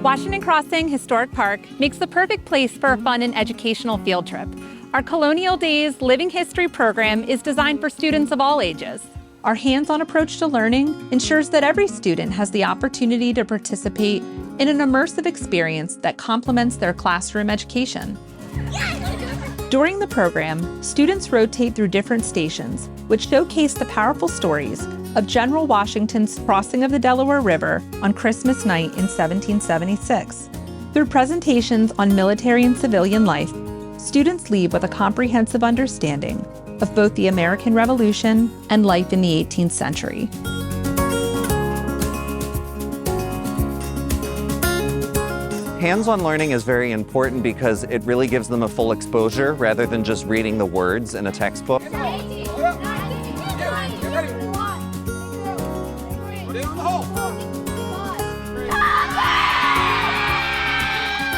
Washington Crossing Historic Park makes the perfect place for a fun and educational field trip. Our Colonial Days Living History program is designed for students of all ages. Our hands-on approach to learning ensures that every student has the opportunity to participate in an immersive experience that complements their classroom education. During the program, students rotate through different stations, which showcase the powerful stories of General Washington's crossing of the Delaware River on Christmas night in 1776. Through presentations on military and civilian life, students leave with a comprehensive understanding of both the American Revolution and life in the 18th century. Hands-on learning is very important because it really gives them a full exposure rather than just reading the words in a textbook.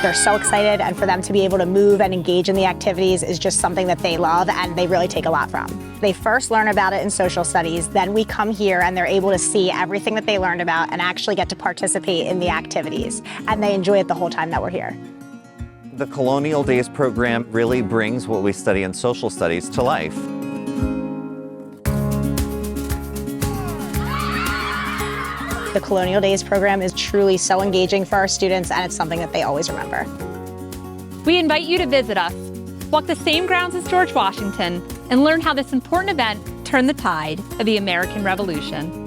They're so excited, and for them to be able to move and engage in the activities is just something that they love and they really take a lot from. They first learn about it in social studies, then we come here and they're able to see everything that they learned about and actually get to participate in the activities, and they enjoy it the whole time that we're here. The Colonial Days program really brings what we study in social studies to life. The Colonial Days program is truly so engaging for our students, and it's something that they always remember. We invite you to visit us, walk the same grounds as George Washington, and learn how this important event turned the tide of the American Revolution.